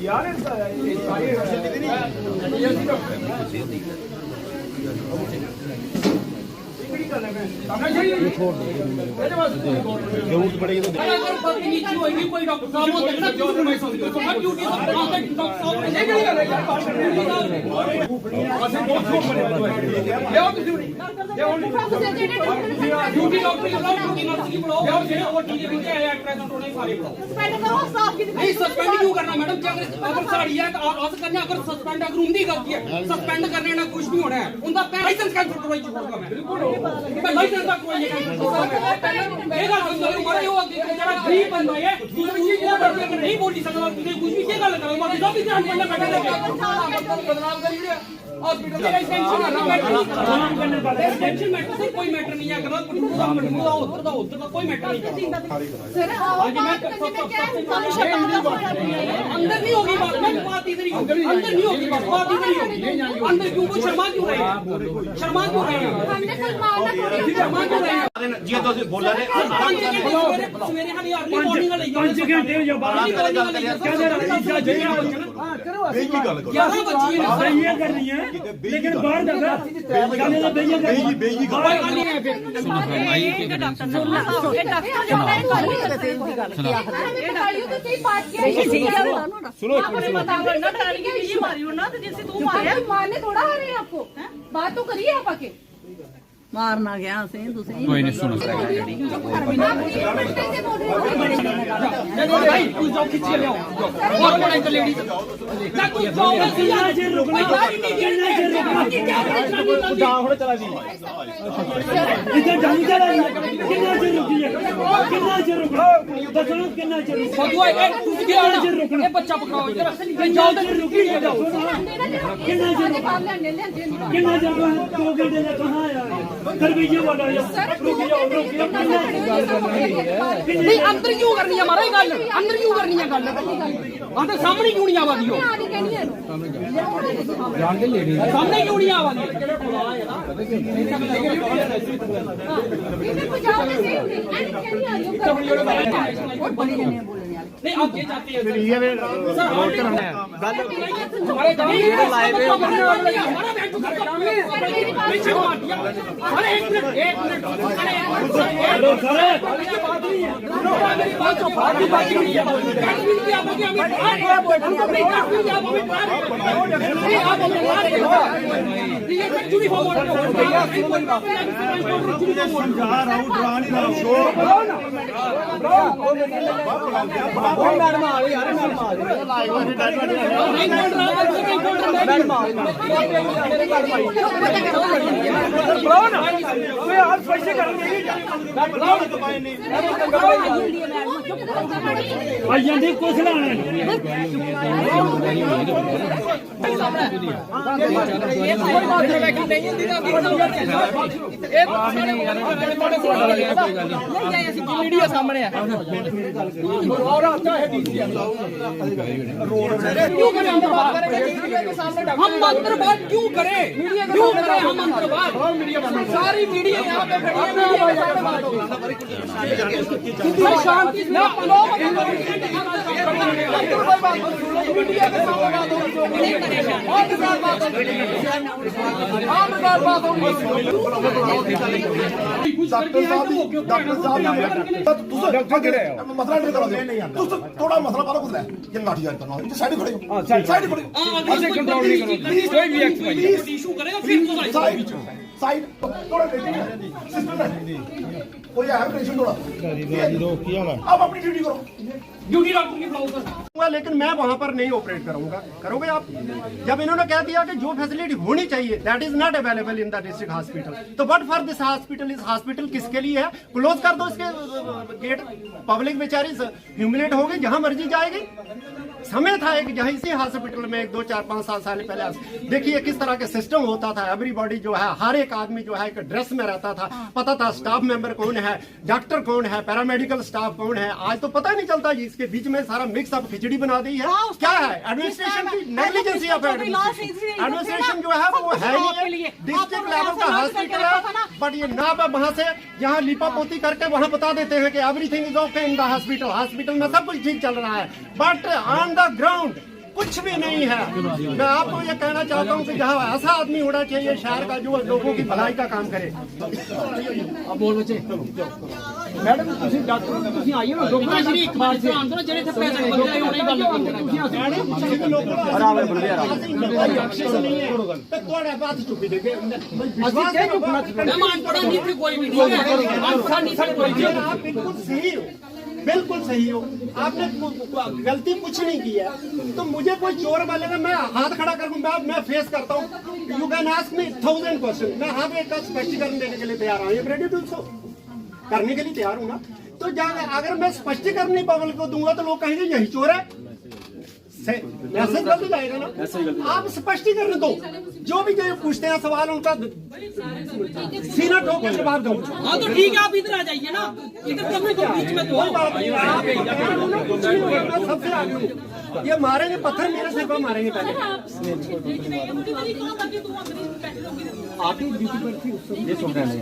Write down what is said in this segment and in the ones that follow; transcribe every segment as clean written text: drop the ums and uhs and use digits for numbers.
यार जरूरत पड़ेगी तो कोई डॉक्टर साहब सस्पेंड क्यों करना मैडम? अगर साड़ी है अस करने अगर सस्पेंड अगर उनकी गलती है सस्पेंड करने ना कुछ नहीं होना है उनका लाइसेंस कैंसिल करवाई चुका मैं लाइसेंस तक कोई ये गल मारे हो जरा गरीब बंदा है नहीं बोल सकता कुछ भी क्या गल करो मारे सब ध्यान करना बैठा बदनाम कर दिया हॉस्पिटल में टेंशन करने वाले टेंशन मैटर से कोई मैटर नहीं है अगर उधर का कोई मैटर नहीं सर आज मैं अंदर नहीं होगी बात इधर ही अंदर नहीं होगी बात इधर ही होगी अंदर क्यों कोई शर्मा क्यों रहे हैं शर्मा क्यों रहे हैं जी तो बोला ने सवेरे हाली अर्ली मॉर्निंग वाली 5 घंटे या 12 क्या दे रहा करो बेई गल करो 11 बजे ये करनी है लेकिन बाहर जाकर गाने तो बेई गल है फिर माई के डॉक्टर ने सुनो मारने थोड़ा आ रहे हैं आपको बात तो करिए आप आके मारना गया कोई नहीं सुनो बच्चा पकड़ाओ नहीं अंदर क्यों करनी है हमारा गल अंदर क्यों करनी है गल हाँ तो सामने क्यों नहीं आवादी हो सामने क्यों नहीं आवादी नहीं आप ये चाहते हैं कुछ मीडिया सामने है हम अंदर बात क्यों करें हम अंदर बात सारी मीडिया यहाँ पे शांति थोड़ा मसला पालो कुछ ये लाठी चार्ज करना साइड खड़े हो साइड खड़े कंट्रोल नहीं करो कोई भी इशू करेगा फिर साइड थोड़ा सिस्टम है कोई है पेशेंट थोड़ा अब अपनी ड्यूटी करो ड्यूटी डॉक्टर की फ्लो कर लेकिन मैं वहां पर नहीं ऑपरेट करूंगा करोगे आप जब इन्होंने कह दिया कि जो फैसिलिटी होनी चाहिए that is not available in the district hospital तो व्हाट फॉर दिस हॉस्पिटल इस हॉस्पिटल किसके लिए है क्लोज कर दो इसके गेट पब्लिक बेचारी ह्यूमिलेट होगी जहां मर्जी जाएगी समय था एक जहाँ इसी हॉस्पिटल में 2, 4, 5 साल पहले देखिए किस तरह के सिस्टम होता था एवरीबॉडी जो है हर एक आदमी जो है एक ड्रेस में रहता था पता था स्टाफ मेंबर कौन है डॉक्टर कौन है पैरामेडिकल स्टाफ कौन है आज तो पता नहीं चलता जी इसके बीच में सारा मिक्स अप खिचड़ी बना दी है क्या है एडमिनिस्ट्रेशन की नेग्लिजेंसी ऑफ एडमिनिस्ट्रेशन जो है वो है नहीं डिस्ट्रिक्ट लेवल का हॉस्पिटल है बट ये ना वहां से यहाँ लिपापोती करके वहां बता देते हैं कि everything is okay in the hospital में सब कुछ ठीक चल रहा है बट ऑन द ग्राउंड कुछ भी नहीं है। मैं आपको ये कहना चाहता हूँ कि जहाँ ऐसा आदमी होना चाहिए शहर का जो लोगों की भलाई का काम करे। अब बोल बच्चे मैडम ਤੁਸੀਂ ਡਾਕਟਰ ਤੁਸੀਂ ਆਈਏ ਨਾ ਡਾਕਟਰ ਜੀ ਇੱਕ ਵਾਰ ਸੇ ਆਂਦੋ ਜਿਹੜੇ ਤੇ ਪੈਸੇ ਬੰਦੇ ਆਏ ਉਹਨੇ ਗੱਲ ਕਰਦੇ ਤੁਸੀਂ आराम बंदे थोड़ा बात चुपी देखे ਅਸੀਂ ਤੇ ਚੁੱਕਣਾ ਮਹਿਮਾਨ ਪੜਾ ਨਹੀਂ ਤੇ ਕੋਈ ਵੀ ਨਹੀਂ ਹੈ ਸਾਡੀ ਕੋਈ आप बिल्कुल सही हो, बिल्कुल सही हो। आपने गलती कुछ नहीं की है। तो मुझे कोई चोर बोलेगा मैं हाथ खड़ा कर दूं, मैं फेस करता हूँ। You can ask me 1000 question, मैं हाँ एक स्पष्टीकरण देने के लिए तैयार हूँ, रेडी टू सो करने के लिए तैयार हूँ ना। तो अगर मैं स्पष्टीकरण नहीं पब्लिक को दूंगा तो लोग कहेंगे यही चोर है, मैसेज गलत जाएगा ना। आप स्पष्टीकरण दो, जो भी जो पूछते हैं सवाल उनका सीना ठोक कर जवाब दो। हाँ तो ठीक है आप इधर आ जाइए ना, इधर तो बीच में तो सबसे आगे हूँ। ये मारेंगे पत्थर मेरे सिर पर मारेंगे पहले। आपकी ड्यूटी पर थी उस समय ये सुपरडेंट है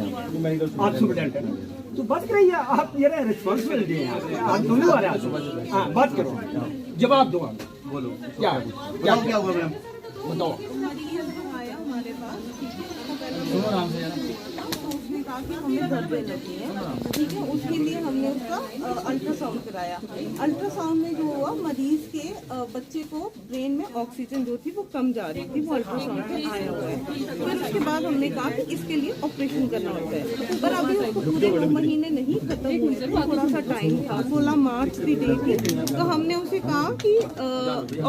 आप सुपरडेंट है तो बात करिए आप ये रिस्पॉन्सिबिलिटी है आप दोनों आ रहे हैं हाँ बात करो जवाब दो आप बोलो क्या क्या हुआ मैम? बताओ उसने कहा कि हमें दर्द लगी है, ठीक है, उसके लिए हमने उसका अल्ट्रासाउंड कराया। अल्ट्रासाउंड में जो हुआ मरीज के बच्चे को ब्रेन में ऑक्सीजन जो थी वो कम जा रही थी, वो अल्ट्रासाउंड पे आया हुआ है। फिर उसके बाद हमने कहा कि इसके लिए ऑपरेशन करना होता है, पर अभी उसको पूरे 2 महीने नहीं खत्म हुए थे, थोड़ा सा टाइम था, 16 मार्च की डेट थी। तो हमने उसे कहा कि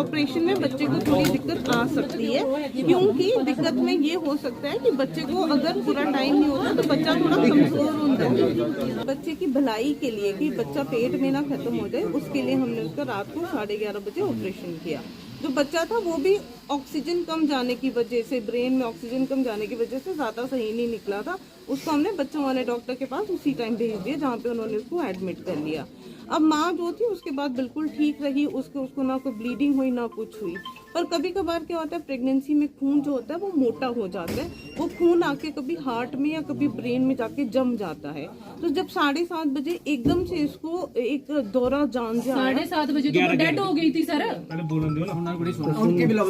ऑपरेशन में बच्चे को थोड़ी दिक्कत आ सकती है, क्योंकि दिक्कत में ये हो सकता है कि बच्चे को अगर पूरा टाइम नहीं होता तो बच्चा थोड़ा कमजोर होता है। बच्चे की भलाई के लिए कि बच्चा पेट में ना खत्म हो जाए, उसके लिए हमने उसका रात को 11:30 बजे ऑपरेशन किया। जो बच्चा था वो भी ऑक्सीजन कम जाने की वजह से, ब्रेन में ऑक्सीजन कम जाने की वजह से ज्यादा सही नहीं निकला था। उसको हमने बच्चों वाले डॉक्टर के पास उसी टाइम भेज दिया जहाँ पे उन्होंने उसको एडमिट कर लिया। अब माँ जो थी उसके बाद बिल्कुल ठीक रही, उसको ना कोई ब्लीडिंग हुई ना कुछ हुई। पर कभी कभार क्या होता है प्रेगनेंसी में खून जो होता है वो मोटा हो जाता है, वो खून आके कभी हार्ट में या कभी ब्रेन में जाके जम जाता है। तो जब 7:30 बजे एकदम से इसको एक दौरा जान जा 7:30 बजे तो वो डेड हो गई थी सर।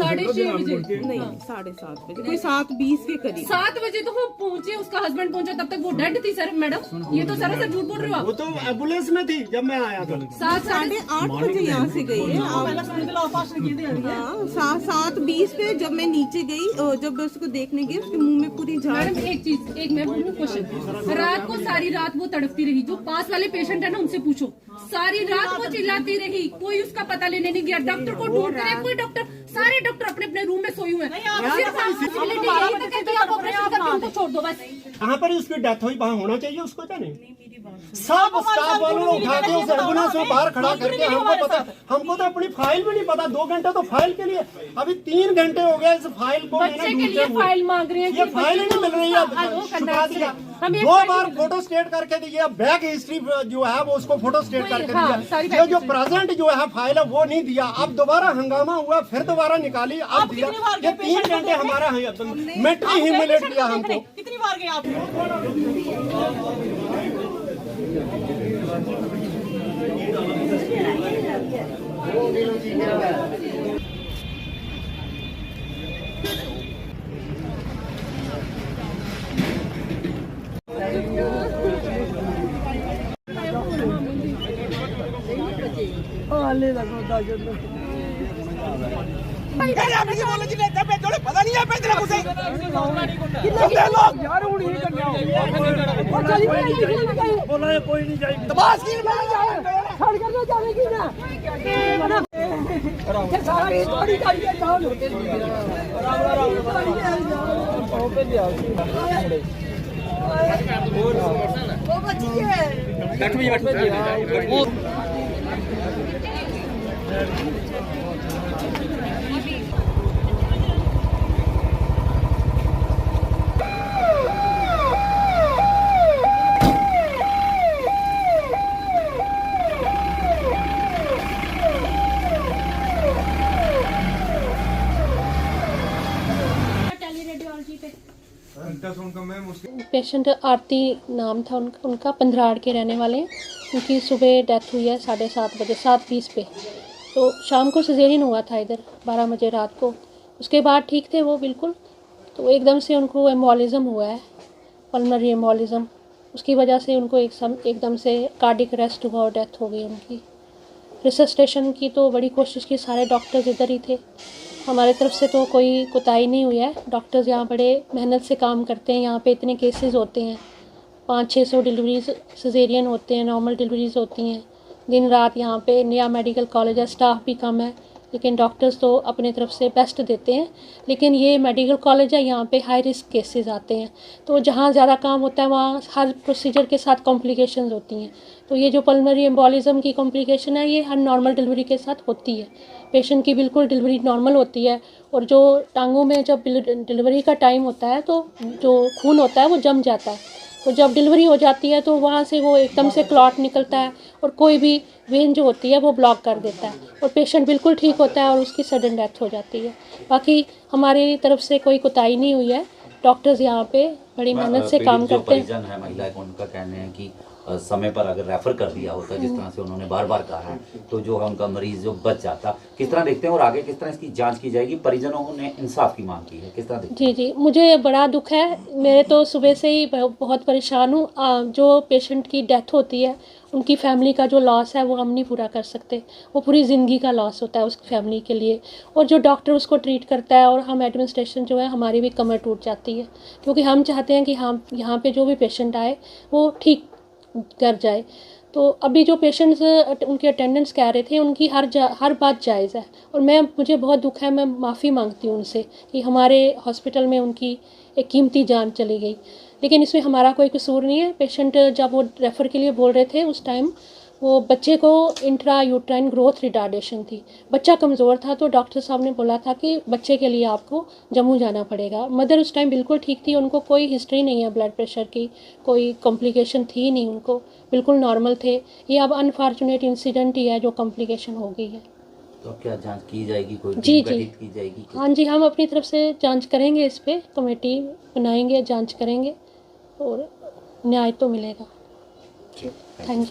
साढ़े 6 बजे नहीं 7:30 बजे, कोई 7:20 के करीब। 7 बजे तो वो पहुंचे, उसका हस्बैंड पहुंचा, तब तक वो डेड थी सर। मैडम ये तो सरासर झूठ बोल रहे हो आप। वो तो एम्बुलेंस में थी जब मैं आया था। 7:30 बजे यहाँ से गई है। 7:20 पे जब मैं नीचे गई, जब मैं उसको देखने गई, उसके मुंह में पूरी झाड़। मैडम एक चीज, एक मैं बोलूं क्वेश्चन, रात को सारी रात वो तड़पती रही, जो पास वाले पेशेंट है ना उनसे पूछो, सारी रात वो चिल्लाती रही, कोई उसका पता लेने नहीं गया, डॉक्टर को ढूंढ रहे, कोई डॉक्टर, सारे डॉक्टर अपने अपने रूम में सोए हुए हैं। सिर्फ पॉसिबिलिटी यही तक है कि आप ऑपरेशन करके उनको छोड़ दो बस। कहाँ पर उसकी डेथ हुई वहाँ होना चाहिए उसको, क्या नहीं? सब स्टाफ वालों ने उठा के उस एम्बुलेंस में बाहर खड़ा करके, हमको तो अपनी फाइल भी नहीं पता। 2 घंटे तो फाइल के लिए, अभी 3 घंटे हो गए इस फाइल को। बच्चे के लिए फाइल मांग रहे हैं, ये फाइल ही नहीं मिल रही है। छुपा दिया, 2 बार फोटो स्टेट करके दिया, बैक हिस्ट्री जो है वो उसको फोटो स्टेट करके दिया। ये जो प्रेजेंट जो है फाइल है वो नहीं दिया। अब दोबारा हंगामा हुआ, फिर दोबारा निकाली, अब दिया। ये 3 घंटे हमारा मेंटली ह्यूमिलेट किया हमको। कितनी बार गए आप? पता नहीं है पैसे कुछ यार हूं ये करना बोला कोई नहीं जाए तबास की छड़ करना जाएगी ना सारा थोड़ी चाहिए जान होते वो बच्ची है पेशेंट आरती नाम था उनका पंधराड़ के रहने वाले हैं। उनकी सुबह डेथ हुई है 7:30 बजे, 7:20 पे। तो शाम को सिजेरियन हुआ था इधर 12 बजे रात को। उसके बाद ठीक थे वो बिल्कुल, तो एकदम से उनको एम्बोलिज्म हुआ है, पल्मोनरी एम्बोलिज्म। उसकी वजह से उनको एकदम से कार्डिक अरेस्ट हुआ और डेथ हो गई उनकी। रिससिटेशन की तो बड़ी कोशिश की, सारे डॉक्टर्स इधर ही थे, हमारे तरफ से तो कोई कोताही नहीं हुई है। डॉक्टर्स यहाँ बड़े मेहनत से काम करते हैं। यहाँ पे इतने केसेस होते हैं, 500-600 डिलीवरीज सिजेरियन होते हैं, नॉर्मल डिलीवरीज होती हैं दिन रात। यहाँ पे नया मेडिकल कॉलेज है, स्टाफ भी कम है, लेकिन डॉक्टर्स तो अपने तरफ से बेस्ट देते हैं। लेकिन ये मेडिकल कॉलेज है, यहाँ पे हाई रिस्क केसेस आते हैं, तो जहाँ ज़्यादा काम होता है वहाँ हर प्रोसीजर के साथ कॉम्प्लिकेशंस होती हैं। तो ये जो पल्मोनरी एम्बोलिज्म की कॉम्प्लिकेशन है, ये हर नॉर्मल डिलीवरी के साथ होती है। पेशेंट की बिल्कुल डिलीवरी नॉर्मल होती है, और जो टांगों में जब डिलीवरी का टाइम होता है तो जो खून होता है वो जम जाता है, तो जब डिलीवरी हो जाती है तो वहाँ से वो एकदम से क्लॉट निकलता है और कोई भी वेन जो होती है वो ब्लॉक कर देता है, और पेशेंट बिल्कुल ठीक होता है और उसकी सडन डेथ हो जाती है। बाकी हमारी तरफ से कोई कोताही नहीं हुई है। डॉक्टर्स यहाँ पे बड़ी मेहनत से काम करते हैं। परिजन है महिला को, उनका कहना है कि समय पर अगर रेफर कर दिया होता, जिस तरह से उन्होंने बार बार कहा है, तो जो है उनका मरीज जो बच जाता। किस तरह देखते हैं और आगे किस तरह इसकी जांच की जाएगी? परिजनों ने इंसाफ की मांग की है, किस तरह देखते हैं? जी, मुझे बड़ा दुख है। मेरे तो सुबह से ही बहुत परेशान हूँ। जो पेशेंट की डेथ होती है, उनकी फैमिली का जो लॉस है वो हम नहीं पूरा कर सकते, वो पूरी ज़िंदगी का लॉस होता है उस फैमिली के लिए। और जो डॉक्टर उसको ट्रीट करता है और हम एडमिनिस्ट्रेशन जो है, हमारी भी कमर टूट जाती है, क्योंकि हम चाहते हैं कि हम यहाँ पे जो भी पेशेंट आए वो ठीक कर जाए। तो अभी जो पेशेंट्स उनके अटेंडेंट्स कह रहे थे, उनकी हर बात जायज़ है, और मुझे बहुत दुख है। मैं माफ़ी मांगती हूँ उनसे कि हमारे हॉस्पिटल में उनकी एक कीमती जान चली गई, लेकिन इसमें हमारा कोई कसूर नहीं है। पेशेंट जब वो रेफ़र के लिए बोल रहे थे, उस टाइम वो बच्चे को इंट्रा यूट्राइन ग्रोथ रिटार्डेशन थी, बच्चा कमज़ोर था, तो डॉक्टर साहब ने बोला था कि बच्चे के लिए आपको जम्मू जाना पड़ेगा। मदर उस टाइम बिल्कुल ठीक थी, उनको कोई हिस्ट्री नहीं है ब्लड प्रेशर की, कोई कॉम्प्लिकेशन थी नहीं, उनको बिल्कुल नॉर्मल थे। ये अब अनफॉर्चुनेट इंसिडेंट ही है जो कॉम्प्लिकेशन हो गई है। तो अब क्या जांच की जाएगी? कोई जी टीम गठित की जाएगी? हाँ जी, हम अपनी तरफ से जांच करेंगे, इस पर कमेटी बनाएंगे, जांच करेंगे और न्याय तो मिलेगा। Thank you.